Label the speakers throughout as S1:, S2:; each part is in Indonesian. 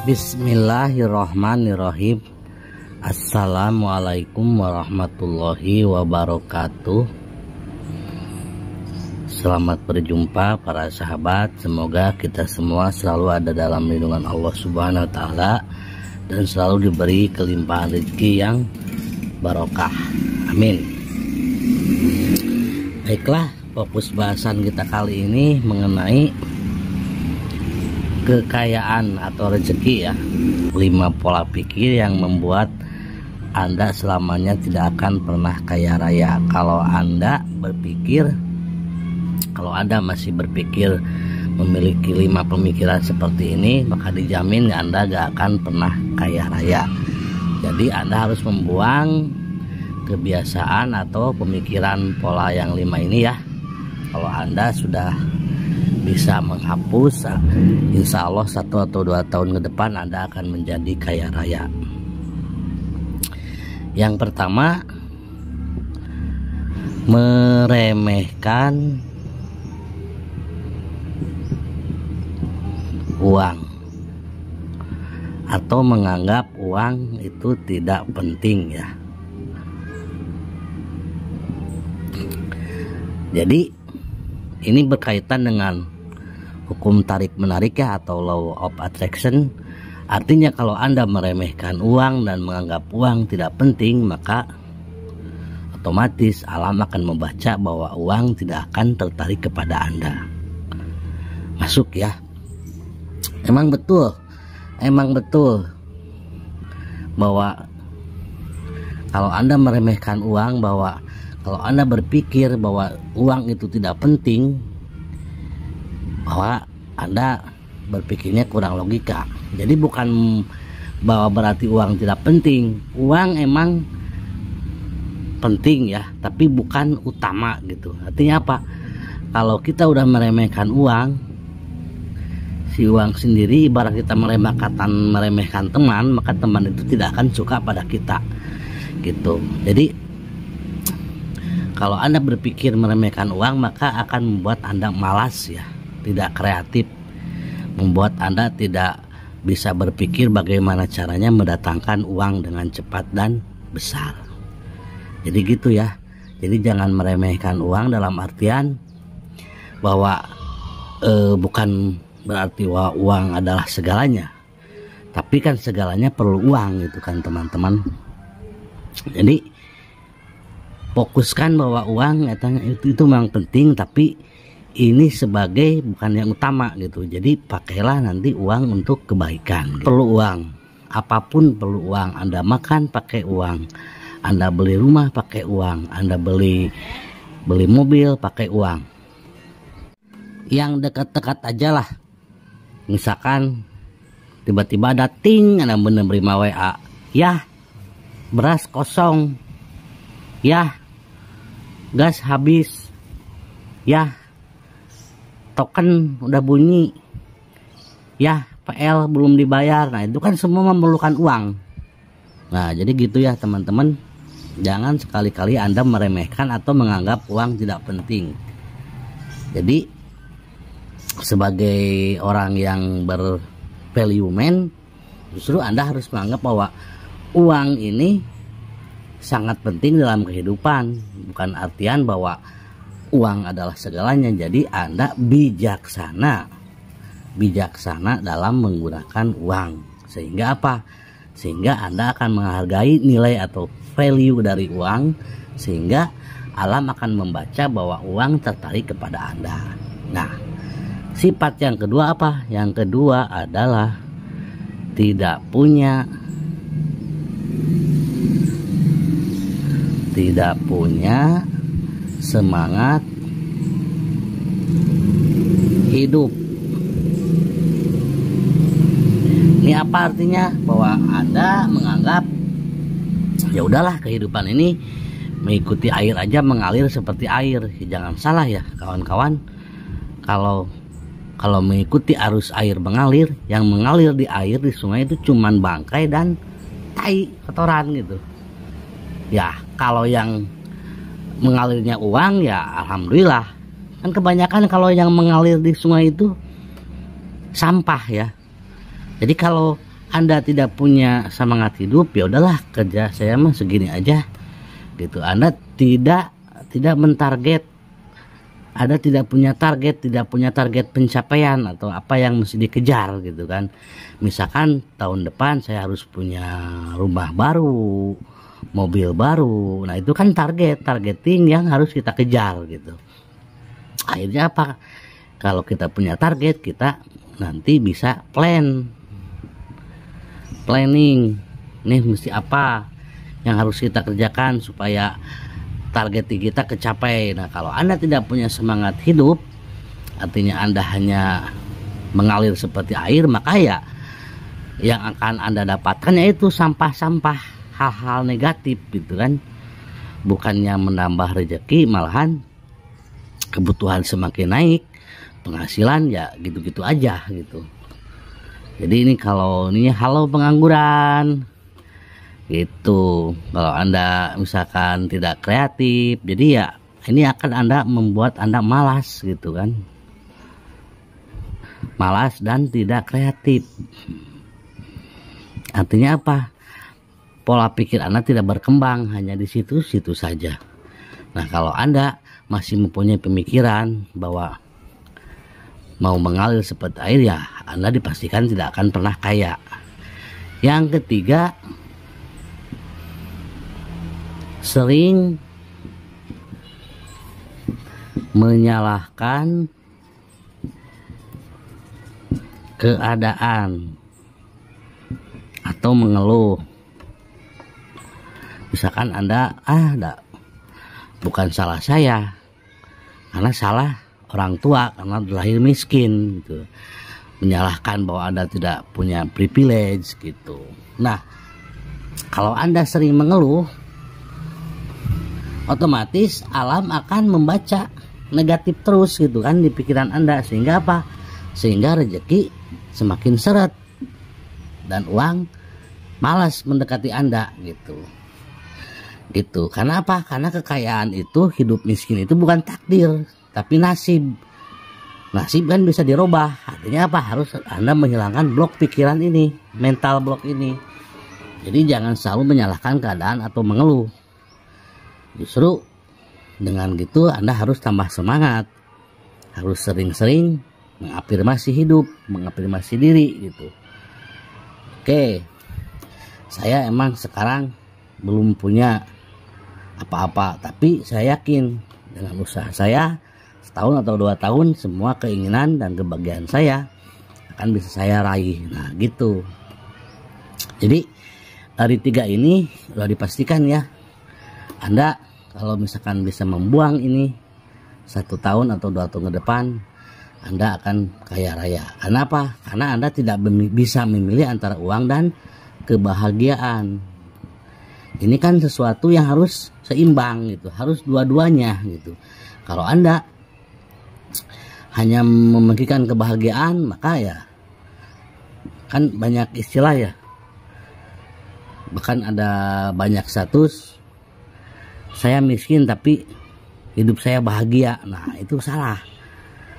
S1: Bismillahirrahmanirrahim. Assalamualaikum warahmatullahi wabarakatuh. Selamat berjumpa para sahabat. Semoga kita semua selalu ada dalam lindungan Allah Subhanahu wa taala dan selalu diberi kelimpahan rezeki yang barokah. Amin. Baiklah, fokus bahasan kita kali ini mengenai kekayaan atau rezeki ya. 5 pola pikir yang membuat Anda selamanya tidak akan pernah kaya raya. Kalau Anda masih berpikir memiliki 5 pemikiran seperti ini, maka dijamin Anda gak akan pernah kaya raya. Jadi Anda harus membuang kebiasaan atau pemikiran pola yang 5 ini ya. Kalau Anda sudah bisa menghapus, insya Allah 1 atau 2 tahun ke depan Anda akan menjadi kaya raya. Yang pertama, meremehkan uang atau menganggap uang itu tidak penting ya. Jadi ini berkaitan dengan hukum tarik menarik ya, atau law of attraction. Artinya kalau Anda meremehkan uang dan menganggap uang tidak penting, maka otomatis alam akan membaca bahwa uang tidak akan tertarik kepada Anda. Masuk ya. Emang betul bahwa kalau Anda meremehkan uang, bahwa kalau Anda berpikir bahwa uang itu tidak penting, bahwa Anda berpikirnya kurang logika. Jadi bukan bahwa berarti uang tidak penting. Uang emang penting ya, tapi bukan utama gitu. Artinya apa? Kalau kita udah meremehkan uang, si uang sendiri ibarat kita meremehkan teman, maka teman itu tidak akan suka pada kita gitu. Jadi kalau Anda berpikir meremehkan uang, maka akan membuat Anda malas ya, tidak kreatif, membuat Anda tidak bisa berpikir bagaimana caranya mendatangkan uang dengan cepat dan besar. Jadi gitu ya. Jadi jangan meremehkan uang dalam artian bahwa bukan berarti bahwa uang adalah segalanya, tapi kan segalanya perlu uang gitu kan teman-teman. Jadi fokuskan bahwa uang itu memang penting, tapi ini sebagai bukan yang utama gitu. Jadi pakailah nanti uang untuk kebaikan gitu. Perlu uang, apapun perlu uang. Anda makan pakai uang, Anda beli rumah pakai uang, Anda beli mobil pakai uang. Yang dekat-dekat aja lah. Misalkan tiba-tiba ada ting, Anda menerima WA, ya beras kosong, ya gas habis, ya token udah bunyi, ya PL belum dibayar. Nah itu kan semua memerlukan uang. Nah jadi gitu ya teman-teman. Jangan sekali-kali Anda meremehkan atau menganggap uang tidak penting. Jadi sebagai orang yang bervalue man, justru Anda harus menganggap bahwa uang ini sangat penting dalam kehidupan. Bukan artian bahwa uang adalah segalanya. Jadi Anda bijaksana dalam menggunakan uang. Sehingga apa? Sehingga Anda akan menghargai nilai atau value dari uang, sehingga alam akan membaca bahwa uang tertarik kepada Anda. Nah, sifat yang kedua apa? Yang kedua adalah tidak punya semangat hidup. Ini apa artinya? Bahwa Anda menganggap ya udahlah, kehidupan ini mengikuti air aja, mengalir seperti air. Jangan salah ya kawan-kawan. Kalau mengikuti arus air mengalir, yang mengalir di air di sungai itu cuman bangkai dan tai, kotoran gitu. Ya kalau yang mengalirnya uang ya alhamdulillah. Kan kebanyakan kalau yang mengalir di sungai itu sampah ya. Jadi kalau Anda tidak punya semangat hidup, ya udahlah, kerja saya mah segini aja gitu. Anda tidak mentarget, Anda tidak punya target pencapaian atau apa yang mesti dikejar gitu kan. Misalkan tahun depan saya harus punya rumah baru, mobil baru. Nah, itu kan targeting yang harus kita kejar gitu. Akhirnya apa? Kalau kita punya target, kita nanti bisa planning. Nih mesti apa yang harus kita kerjakan supaya target kita kecapai. Nah, kalau Anda tidak punya semangat hidup, artinya Anda hanya mengalir seperti air, maka ya yang akan Anda dapatkan yaitu sampah-sampah, hal-hal negatif gitu kan. Bukannya menambah rezeki, malahan kebutuhan semakin naik, penghasilan ya gitu-gitu aja gitu. Jadi ini kalau ini halo pengangguran gitu. Kalau Anda misalkan tidak kreatif, jadi ya ini akan membuat Anda malas gitu kan. Malas dan tidak kreatif. Artinya apa? Pola pikir Anda tidak berkembang, hanya di situ-situ saja. Nah, kalau Anda masih mempunyai pemikiran bahwa mau mengalir seperti air, ya Anda dipastikan tidak akan pernah kaya. Yang ketiga, sering menyalahkan keadaan atau mengeluh. Misalkan Anda bukan salah saya, karena salah orang tua karena lahir miskin gitu. Menyalahkan bahwa Anda tidak punya privilege gitu. Nah, kalau Anda sering mengeluh, otomatis alam akan membaca negatif terus gitu kan di pikiran Anda, sehingga apa? Sehingga rezeki semakin seret dan uang malas mendekati Anda gitu. Karena apa? Karena kekayaan itu, hidup miskin itu bukan takdir, tapi nasib. Nasib kan bisa dirubah. Artinya apa? Harus Anda menghilangkan blok pikiran ini, mental blok ini. Jadi jangan selalu menyalahkan keadaan atau mengeluh. Justru dengan gitu Anda harus tambah semangat. Harus sering-sering mengafirmasi hidup, mengafirmasi diri gitu. Oke. Saya emang sekarang belum punya apa-apa, tapi saya yakin dengan usaha saya setahun atau 2 tahun semua keinginan dan kebahagiaan saya akan bisa saya raih. Nah gitu. Jadi dari 3 ini sudah dipastikan ya, Anda kalau misalkan bisa membuang ini 1 tahun atau 2 tahun ke depan, Anda akan kaya raya. Karena apa? Karena Anda tidak bisa memilih antara uang dan kebahagiaan. Ini kan sesuatu yang harus seimbang gitu, harus dua-duanya gitu. Kalau Anda hanya memikirkan kebahagiaan, maka ya kan banyak istilah ya, bahkan ada banyak status, saya miskin tapi hidup saya bahagia. Nah itu salah.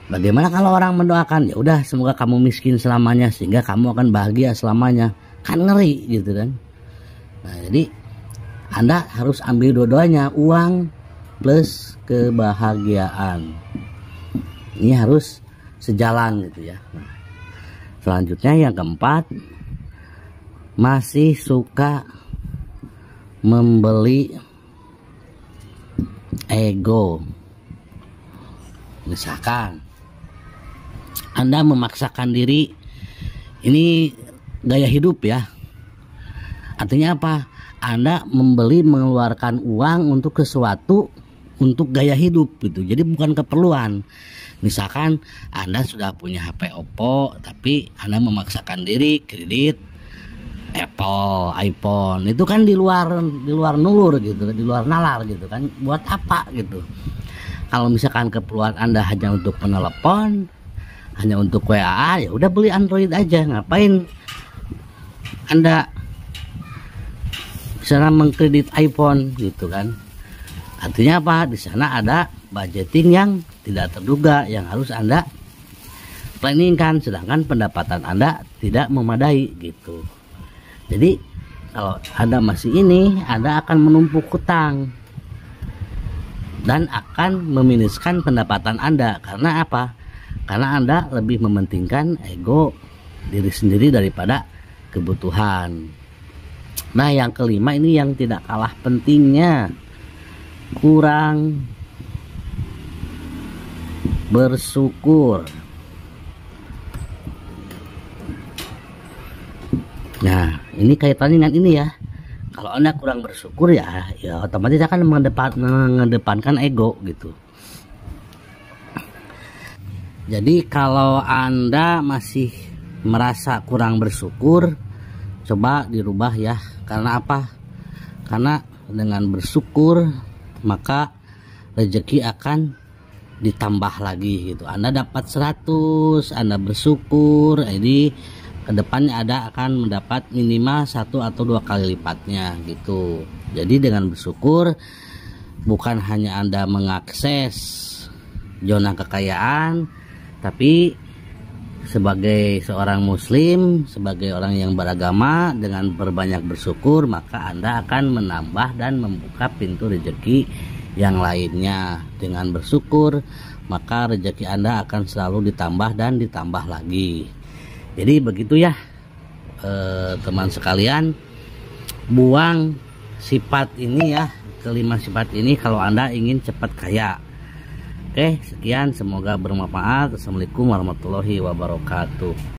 S1: Bagaimana kalau orang mendoakan, ya udah semoga kamu miskin selamanya sehingga kamu akan bahagia selamanya, kan ngeri gitu kan. Nah jadi Anda harus ambil dua-duanya, uang plus kebahagiaan. Ini harus sejalan gitu ya. Nah, selanjutnya yang keempat, masih suka membeli ego. Misalkan Anda memaksakan diri, ini gaya hidup ya. Artinya apa? Anda mengeluarkan uang untuk sesuatu, untuk gaya hidup gitu. Jadi bukan keperluan. Misalkan Anda sudah punya HP Oppo, tapi Anda memaksakan diri kredit Apple, iPhone. Itu kan di luar nulur gitu, di luar nalar gitu kan. Buat apa gitu? Kalau misalkan keperluan Anda hanya untuk menelepon, hanya untuk WA, ya udah beli Android aja. Ngapain Anda misalnya mengkredit iPhone gitu kan? Artinya apa? Di sana ada budgeting yang tidak terduga yang harus Anda planningkan, sedangkan pendapatan Anda tidak memadai gitu. Jadi kalau Anda masih ini, Anda akan menumpuk hutang dan akan meminuskan pendapatan Anda. Karena apa? Karena Anda lebih mementingkan ego diri sendiri daripada kebutuhan. Nah, yang kelima ini yang tidak kalah pentingnya, kurang bersyukur. Nah, ini kaitannya dengan ini ya. Kalau Anda kurang bersyukur ya otomatis akan mengedepankan ego gitu. Jadi kalau Anda masih merasa kurang bersyukur, coba dirubah ya. Karena apa? Karena dengan bersyukur maka rezeki akan ditambah lagi gitu. Anda dapat 100, Anda bersyukur, jadi kedepannya Anda akan mendapat minimal 1 atau 2 kali lipatnya gitu. Jadi dengan bersyukur bukan hanya Anda mengakses zona kekayaan, tapi sebagai seorang muslim, sebagai orang yang beragama, dengan berbanyak bersyukur maka Anda akan menambah dan membuka pintu rezeki yang lainnya. Dengan bersyukur maka rezeki Anda akan selalu ditambah dan ditambah lagi. Jadi begitu ya teman sekalian, buang sifat ini ya, kelima sifat ini kalau Anda ingin cepat kaya. Oke, sekian, semoga bermanfaat. Assalamualaikum warahmatullahi wabarakatuh.